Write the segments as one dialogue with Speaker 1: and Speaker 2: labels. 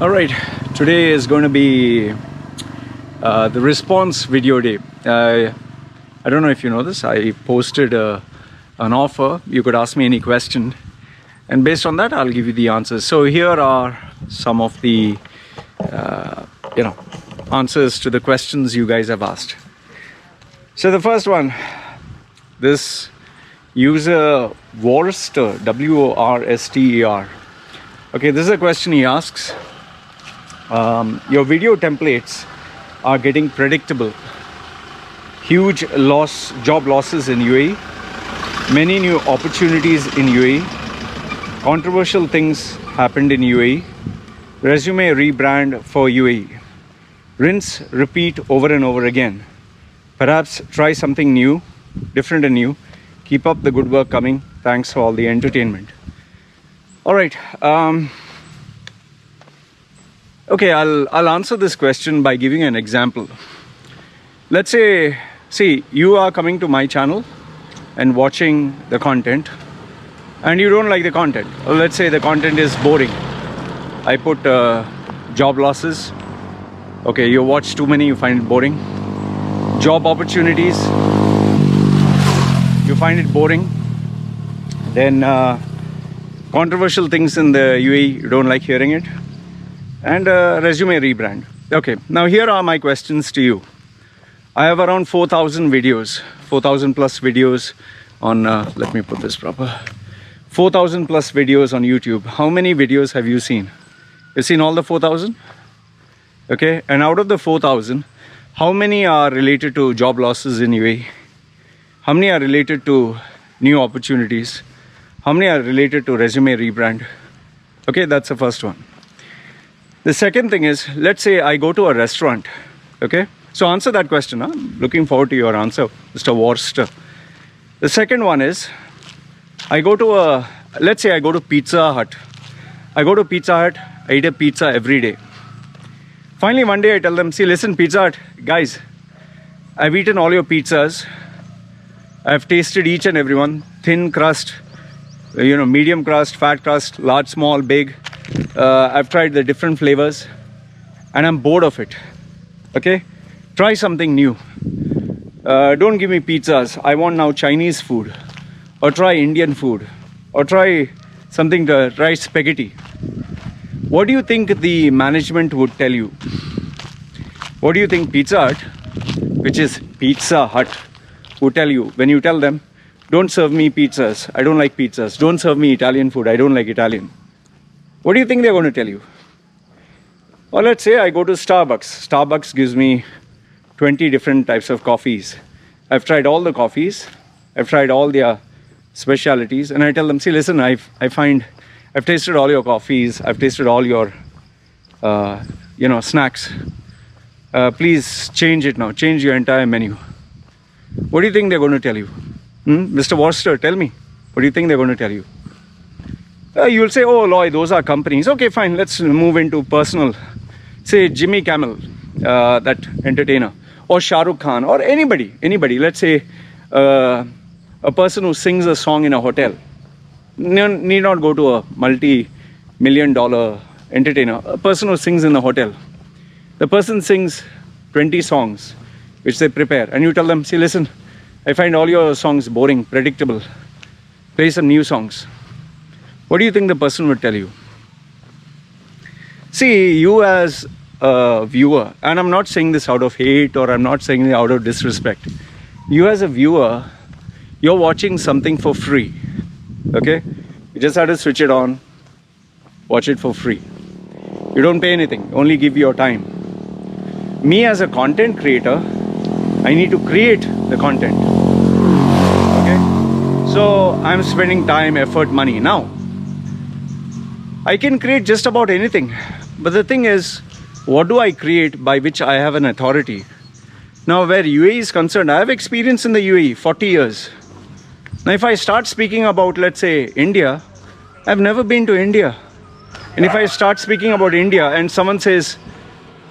Speaker 1: All right, today is going to be the response video day. I don't know if you know this. I posted an offer. You could ask me any question, and based on that, I'll give you the answers. So here are some of the answers to the questions you guys have asked. So the first one, this user Worster, Worster. Okay, this is a question he asks. Your video templates are getting predictable. Huge job losses in UAE. Many new opportunities in UAE. Controversial things happened in UAE. Resume rebrand for UAE. Rinse, repeat over and over again. Perhaps try something new, different and new. Keep up the good work coming. Thanks for all the entertainment. All right. Okay, I'll answer this question by giving an example. Let's say, you are coming to my channel and watching the content, and you don't like the content. Or let's say the content is boring. I put job losses. Okay, you watch too many, you find it boring. Job opportunities, you find it boring. Then controversial things in the UAE, you don't like hearing it. And resume rebrand. Okay, now here are my questions to you. I have around 4,000 videos, 4,000 plus videos on, let me put this proper, 4,000 plus videos on YouTube. How many videos have you seen? You've seen all the 4,000? Okay, and out of the 4,000, how many are related to job losses in UAE? How many are related to new opportunities? How many are related to resume rebrand? Okay, that's the first one. The second thing is, let's say I go to a restaurant, okay? So answer that question. I'm looking forward to your answer, Mr. Worster. The second one is, let's say I go to Pizza Hut. I go to Pizza Hut, I eat a pizza every day. Finally, one day I tell them, see, listen, Pizza Hut, guys, I've eaten all your pizzas. I've tasted each and every one, thin crust, medium crust, fat crust, large, small, big. I've tried the different flavors and I'm bored of it. Okay, try something new. Don't give me pizzas. I want now Chinese food, or try Indian food, or try spaghetti. What do you think the management would tell you? What do you think Pizza Hut, which is Pizza Hut, would tell you when you tell them, don't serve me pizzas, I don't like pizzas. Don't serve me Italian food, I don't like Italian. What do you think they're going to tell you? Or let's say I go to Starbucks. Starbucks gives me 20 different types of coffees. I've tried all the coffees. I've tried all their specialities. And I tell them, see, listen, I've tasted all your coffees. I've tasted all your, snacks. Please change it now. Change your entire menu. What do you think they're going to tell you? Mr. Worster, tell me. What do you think they're going to tell you? You'll say, oh, Loy, those are companies. Okay, fine. Let's move into personal. Say Jimmy Kimmel, that entertainer, or Shah Rukh Khan, or anybody. Let's say a person who sings a song in a hotel. Need not go to a multi-million-dollar entertainer. A person who sings in a hotel. The person sings 20 songs, which they prepare. And you tell them, see, listen, I find all your songs boring, predictable. Play some new songs. What do you think the person would tell you? See, you as a viewer, and I'm not saying this out of hate or I'm not saying it out of disrespect. You as a viewer, you're watching something for free. Okay? You just have to switch it on, watch it for free. You don't pay anything, only give your time. Me as a content creator, I need to create the content. Okay? So I'm spending time, effort, money. Now, I can create just about anything. But the thing is, what do I create by which I have an authority? Now, where UAE is concerned, I have experience in the UAE, 40 years. Now, if I start speaking about, let's say, India, I've never been to India. And if I start speaking about India and someone says,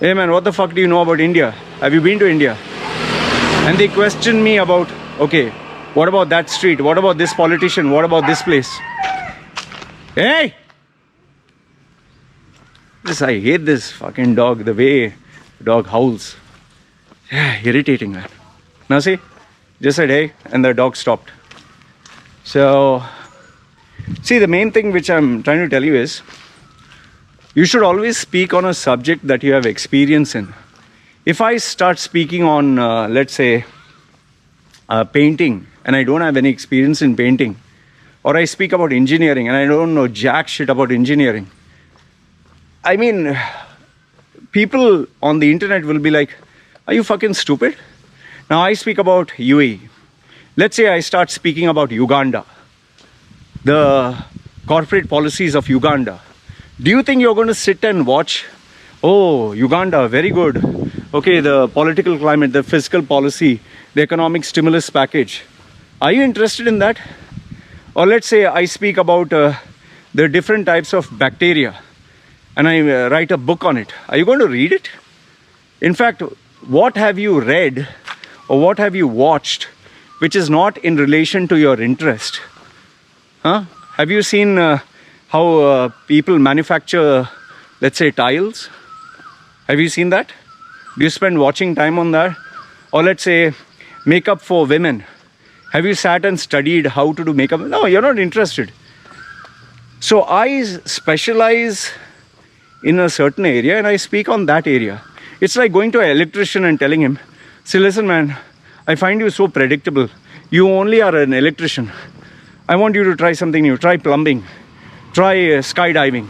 Speaker 1: hey man, what the fuck do you know about India? Have you been to India? And they question me about, okay, what about that street? What about this politician? What about this place? Hey! I hate this fucking dog, the way the dog howls. Yeah, irritating, man. Now see, just said hey, and the dog stopped. So, see, the main thing which I'm trying to tell you is, you should always speak on a subject that you have experience in. If I start speaking on, let's say, painting, and I don't have any experience in painting, or I speak about engineering and I don't know jack shit about engineering, I mean, people on the internet will be like, are you fucking stupid? Now I speak about UAE. Let's say I start speaking about Uganda, the corporate policies of Uganda. Do you think you're going to sit and watch, oh, Uganda, very good. Okay, the political climate, the fiscal policy, the economic stimulus package. Are you interested in that? Or let's say I speak about the different types of bacteria and I write a book on it. Are you going to read it? In fact, what have you read or what have you watched which is not in relation to your interest? Huh? Have you seen how people manufacture, let's say, tiles? Have you seen that? Do you spend watching time on that? Or let's say makeup for women. Have you sat and studied how to do makeup? No, you're not interested. So I specialize in a certain area and I speak on that area. It's like going to an electrician and telling him, see, listen, man, I find you so predictable. You only are an electrician. I want you to try something new. Try plumbing. Try skydiving.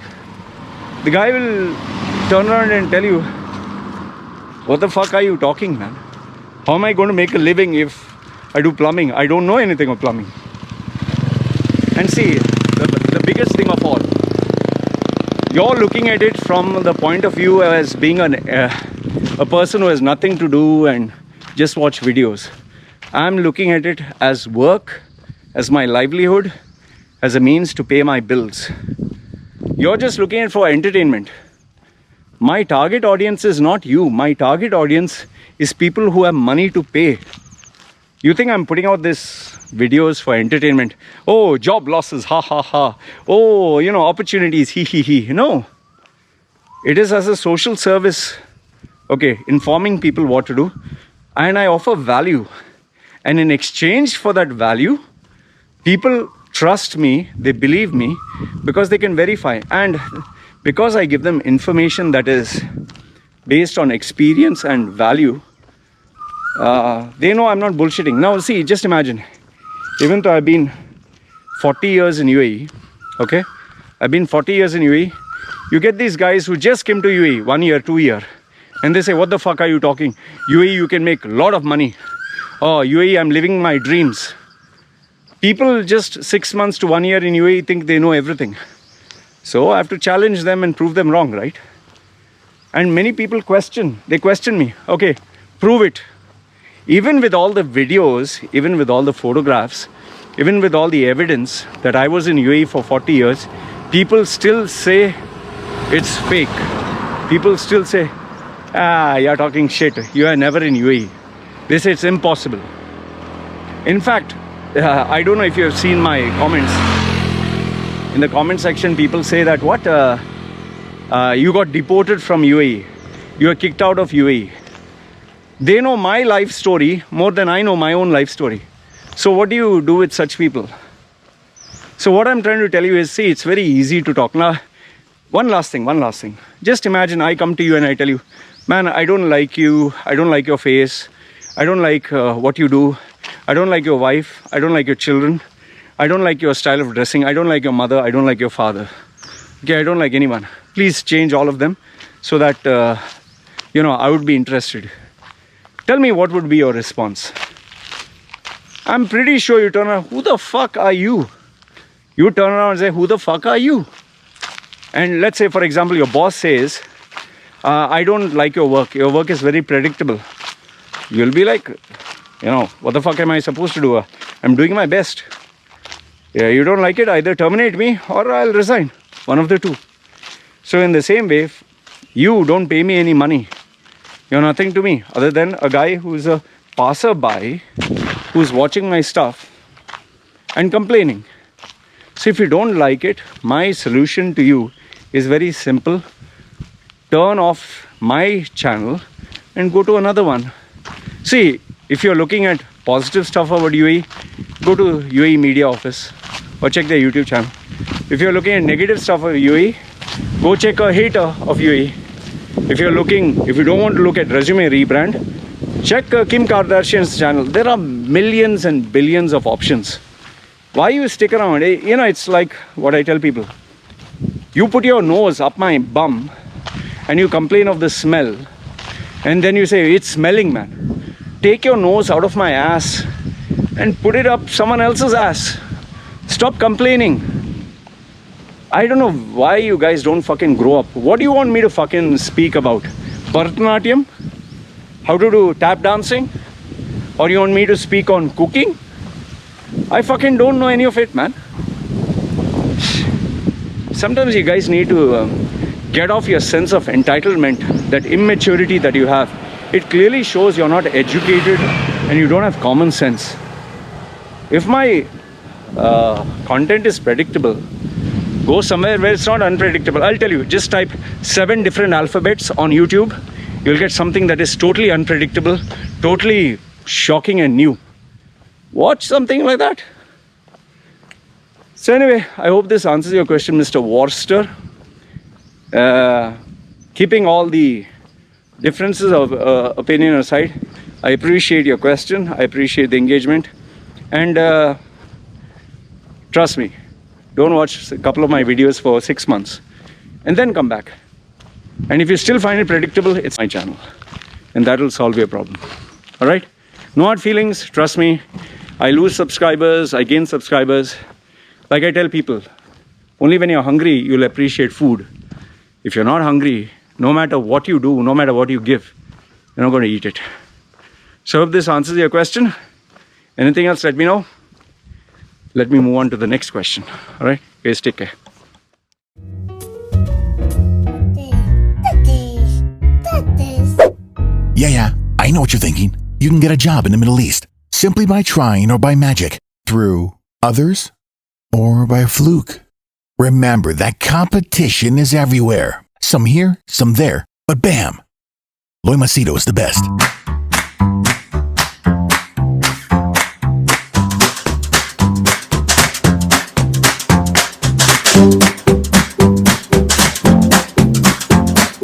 Speaker 1: The guy will turn around and tell you, what the fuck are you talking, man? How am I going to make a living if I do plumbing? I don't know anything of plumbing. And see, the biggest thing of all, you're looking at it from the point of view as being a person who has nothing to do and just watch videos. I'm looking at it as work, as my livelihood, as a means to pay my bills. You're just looking at it for entertainment. My target audience is not you. My target audience is people who have money to pay. You think I'm putting out these videos for entertainment? Oh, job losses, ha ha ha. Oh, opportunities, he he he. No. It is as a social service, okay, informing people what to do. And I offer value. And in exchange for that value, people trust me, they believe me, because they can verify. And because I give them information that is based on experience and value, they know I'm not bullshitting. Now, see, just imagine, even though I've been 40 years in UAE, okay? I've been 40 years in UAE. You get these guys who just came to UAE 1 year, 2 year, and they say, what the fuck are you talking? UAE, you can make a lot of money. Oh, UAE, I'm living my dreams. People just 6 months to 1 year in UAE think they know everything. So I have to challenge them and prove them wrong, right? And many people they question me. Okay, prove it. Even with all the videos, even with all the photographs, even with all the evidence that I was in UAE for 40 years, people still say it's fake. People still say, you're talking shit. You are never in UAE. They say it's impossible. In fact, I don't know if you have seen my comments. In the comment section, people say that, what? You got deported from UAE. You were kicked out of UAE. They know my life story more than I know my own life story. So what do you do with such people? So what I'm trying to tell you is, see, it's very easy to talk. Now, one last thing. Just imagine I come to you and I tell you, man, I don't like you. I don't like your face. I don't like what you do. I don't like your wife. I don't like your children. I don't like your style of dressing. I don't like your mother. I don't like your father. Okay, I don't like anyone. Please change all of them so that, I would be interested. Tell me what would be your response. I'm pretty sure you turn around, who the fuck are you? You turn around and say, who the fuck are you? And let's say, for example, your boss says, I don't like your work. Your work is very predictable. You'll be like, what the fuck am I supposed to do? I'm doing my best. Yeah, you don't like it, either terminate me or I'll resign. One of the two. So in the same way, you don't pay me any money. You're nothing to me other than a guy who's a passerby who's watching my stuff and complaining. So if you don't like it, my solution to you is very simple. turn off my channel and go to another one. See, if you're looking at positive stuff about UAE, go to UAE Media Office or check their YouTube channel. If you're looking at negative stuff about UAE, go check a hater of UAE. If you don't want to look at Resume Rebrand, check Kim Kardashian's channel. There are millions and billions of options. Why you stick around? You know, it's like what I tell people. You put your nose up my bum and you complain of the smell, and then you say, it's smelling, man. Take your nose out of my ass and put it up someone else's ass. Stop complaining. I don't know why you guys don't fucking grow up. What do you want me to fucking speak about? Bharatanatyam? How to do tap dancing? Or you want me to speak on cooking? I fucking don't know any of it, man. Sometimes you guys need to get off your sense of entitlement, that immaturity that you have. It clearly shows you're not educated and you don't have common sense. If my content is predictable, go somewhere where it's not unpredictable. I'll tell you, just type 7 different alphabets on YouTube. You'll get something that is totally unpredictable, totally shocking and new. Watch something like that. So anyway, I hope this answers your question, Mr. Worcester. Keeping all the differences of opinion aside, I appreciate your question. I appreciate the engagement. And trust me, don't watch a couple of my videos for 6 months and then come back. And if you still find it predictable, it's my channel. And that will solve your problem. All right? No hard feelings. Trust me. I lose subscribers. I gain subscribers. Like I tell people, only when you're hungry, you'll appreciate food. If you're not hungry, no matter what you do, no matter what you give, you're not going to eat it. So I hope this answers your question. Anything else, let me know. Let me move on to the next question. All right? Guys, take care.
Speaker 2: Yeah, I know what you're thinking. You can get a job in the Middle East simply by trying or by magic, through others, or by a fluke. Remember that competition is everywhere. Some here, some there, but bam! Loy Macedo is the best.